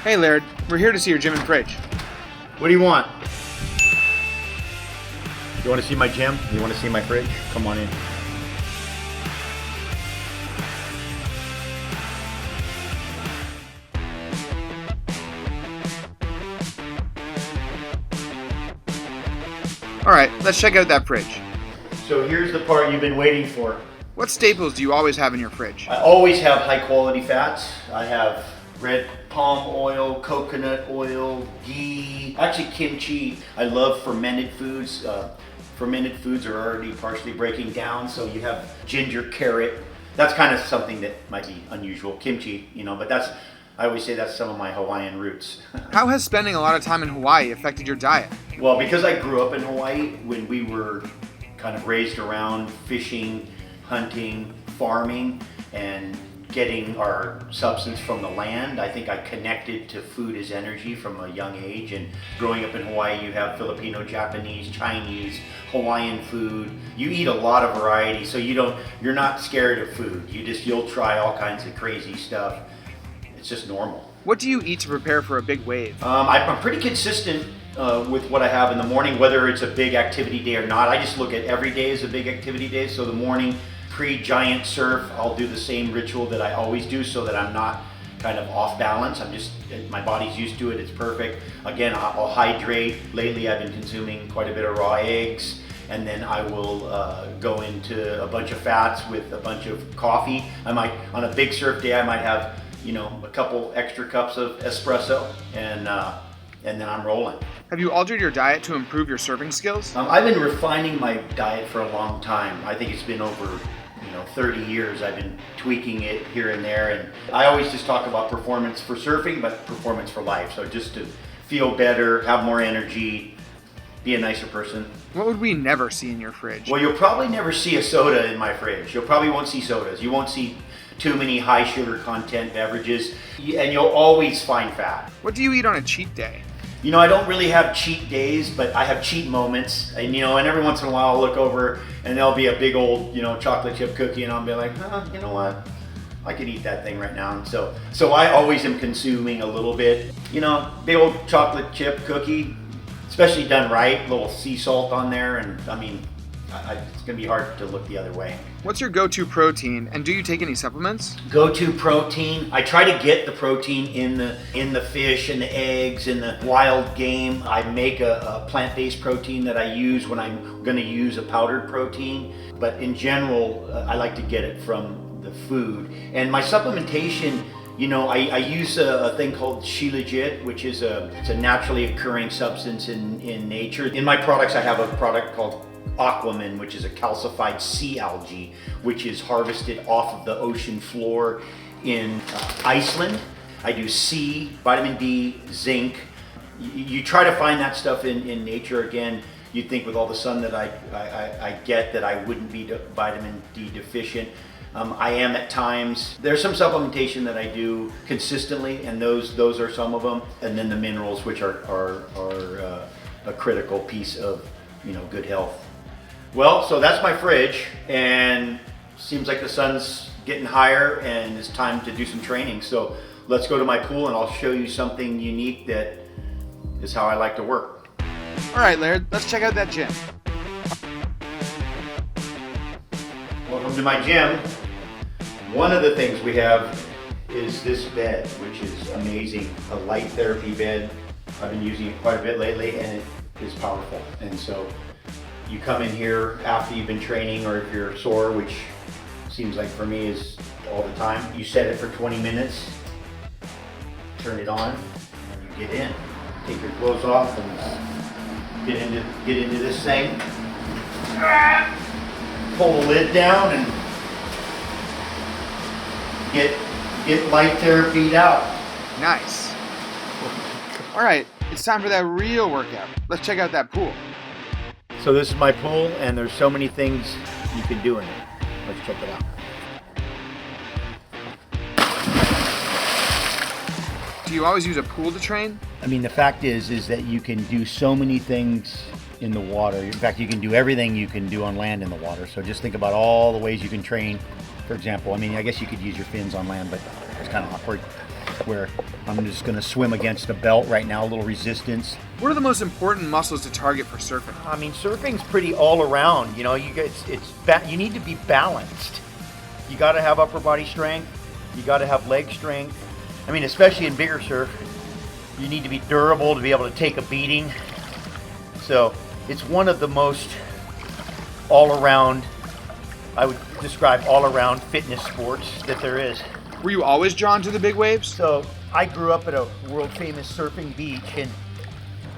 Hey Laird, we're here to see your gym and fridge. What do you want? You want to see my gym? You want to see my fridge? Come on in. Alright, let's check out that fridge. So here's the part you've been waiting for. What staples do you always have in your fridge? I always have high quality fats. I have red palm oil, coconut oil, ghee, actually kimchi. I love fermented foods. Fermented foods are already partially breaking down, so you have ginger, carrot. That's kind of something that might be unusual, kimchi, but I always say that's some of my Hawaiian roots. How has spending a lot of time in Hawaii affected your diet? Well, because I grew up in Hawaii, when we were kind of raised around fishing, hunting, farming, and getting our substance from the land, I think I connected to food as energy from a young age. And growing up in Hawaii, you have Filipino, Japanese, Chinese, Hawaiian food. You eat a lot of variety, so you're not scared of food. You'll try all kinds of crazy stuff. It's just normal. What do you eat to prepare for a big wave? I'm pretty consistent with what I have in the morning, whether it's a big activity day or not. I just look at every day as a big activity day. So the morning, pre-giant surf, I'll do the same ritual that I always do so that I'm not kind of off balance. My body's used to it, it's perfect. Again, I'll hydrate. Lately I've been consuming quite a bit of raw eggs, and then I will go into a bunch of fats with a bunch of coffee. On a big surf day, I might have a couple extra cups of espresso, and then I'm rolling. Have you altered your diet to improve your surfing skills? I've been refining my diet for a long time. I think it's been over 30 years. I've been tweaking it here and there, and I always just talk about performance for surfing, but performance for life. So just to feel better, have more energy, be a nicer person. What would we never see in your fridge? Well, you'll probably never see a soda in my fridge. You probably won't see sodas. You won't see too many high sugar content beverages, and you'll always find fat. What do you eat on a cheat day? I don't really have cheat days, but I have cheat moments. And and every once in a while I'll look over and there'll be a big old, chocolate chip cookie, and I'll be like, you know what? I could eat that thing right now. And so I always am consuming a little bit. Big old chocolate chip cookie, especially done right, a little sea salt on there, and it's gonna be hard to look the other way. What's your go-to protein, and do you take any supplements? Go-to protein, I try to get the protein in the fish and the eggs and the wild game. I make a plant-based protein that I use when I'm gonna use a powdered protein. But in general, I like to get it from the food. And my supplementation, I use a thing called Shilajit, which is it's a naturally occurring substance in nature. In my products, I have a product called Aquaman, which is a calcified sea algae, which is harvested off of the ocean floor in Iceland. I do C, vitamin D, zinc. You try to find that stuff in nature. Again, you'd think with all the sun that I get that I wouldn't be vitamin D deficient. I am at times. There's some supplementation that I do consistently, and those are some of them. And then the minerals, which are a critical piece of good health. Well, so that's my fridge, and seems like the sun's getting higher and it's time to do some training. So let's go to my pool and I'll show you something unique that is how I like to work. All right, Laird, let's check out that gym. Welcome to my gym. One of the things we have is this bed, which is amazing. A light therapy bed. I've been using it quite a bit lately, and it is powerful. And so you come in here after you've been training, or if you're sore, which seems like for me is all the time. You set it for 20 minutes, turn it on, and you get in. Take your clothes off and get into this thing. Pull the lid down and get light therapied out. Nice. All right, it's time for that real workout. Let's check out that pool. So this is my pool, and there's so many things you can do in it. Let's check it out. Do you always use a pool to train? The fact is that you can do so many things in the water. In fact, you can do everything you can do on land in the water. So just think about all the ways you can train. For example, I guess you could use your fins on land, but it's kind of awkward. where I'm just going to swim against a belt right now, a little resistance. What are the most important muscles to target for surfing? I mean, surfing's pretty all around. You know, you need to be balanced. You got to have upper body strength. You got to have leg strength. I mean, especially in bigger surf, you need to be durable to be able to take a beating. So it's one of the most all-around, I would describe all-around fitness sports that there is. Were you always drawn to the big waves? So I grew up at a world-famous surfing beach, and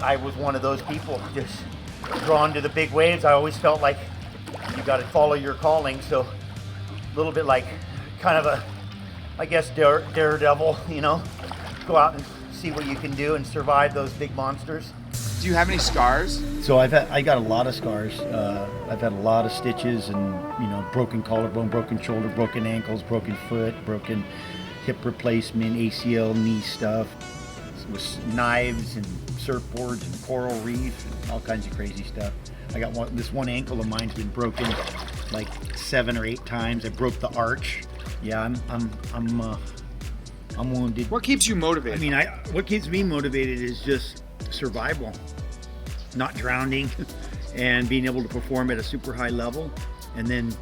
I was one of those people just drawn to the big waves. I always felt like you got to follow your calling. So a little bit like kind of a, I guess, daredevil, you know, go out and see what you can do and survive those big monsters. Do you have any scars? So I got a lot of scars. I've had a lot of stitches and, you know, broken collarbone, broken shoulder, broken ankles, broken foot, broken hip replacement, ACL, knee stuff, with knives and surfboards and coral reef and all kinds of crazy stuff. I got this one ankle of mine's been broken like 7 or 8 times. I broke the arch. Yeah, I'm wounded. What keeps you motivated? I mean, what keeps me motivated is just survival, not drowning, and being able to perform at a super high level, and then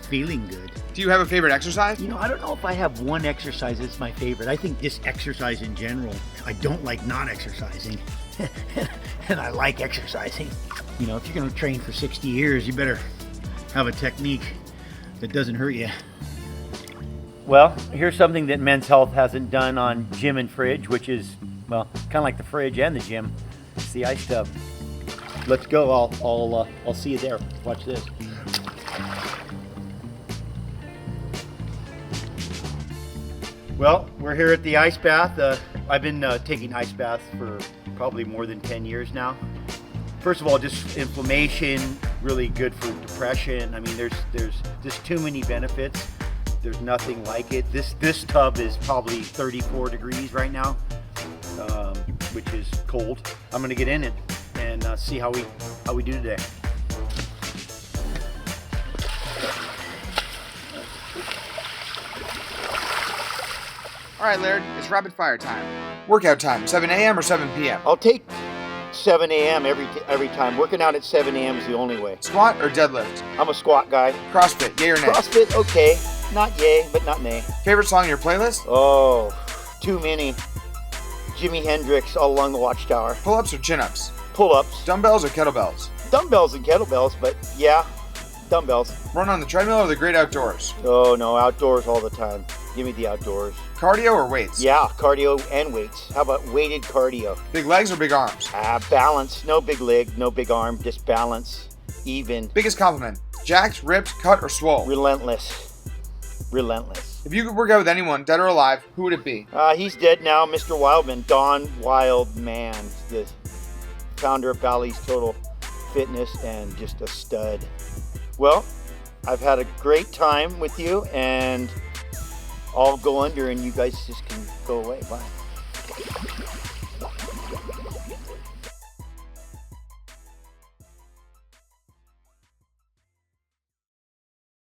feeling good. Do you have a favorite exercise? You know, I don't know if I have one exercise that's my favorite. I think just exercise in general. I don't like not exercising, and I like exercising. You know, if you're going to train for 60 years, you better have a technique that doesn't hurt you. Well, here's something that Men's Health hasn't done on Gym and Fridge, which is, well, kind of like the fridge and the gym. It's the ice tub. Let's go. I'll see you there. Watch this. Well, we're here at the ice bath. I've been taking ice baths for probably more than 10 years now. First of all, just inflammation, really good for depression. I mean, there's just too many benefits. There's nothing like it. This tub is probably 34 degrees right now, which is cold. I'm gonna get in it and see how we do today. All right, Laird, it's rapid fire time. Workout time, 7 a.m. or 7 p.m.? I'll take 7 a.m. every time. Working out at 7 a.m. is the only way. Squat or deadlift? I'm a squat guy. CrossFit, yay or nay? CrossFit, okay. Not yay, but not nay. Favorite song in your playlist? Oh, too many. Jimi Hendrix, All Along the Watchtower. Pull-ups or chin-ups? Pull-ups. Dumbbells or kettlebells? Dumbbells and kettlebells, but yeah, dumbbells. Run on the treadmill or the great outdoors? Oh no, outdoors all the time. Give me the outdoors. Cardio or weights? Yeah, cardio and weights. How about weighted cardio? Big legs or big arms? Balance. No big leg, no big arm, just balance. Even. Biggest compliment? Jacked, ripped, cut, or swole? Relentless. Relentless. If you could work out with anyone, dead or alive, who would it be? He's dead now, Mr. Wildman. Don Wildman, the founder of Bally's Total Fitness and just a stud. Well, I've had a great time with you, and I'll go under and you guys just can go away. Bye.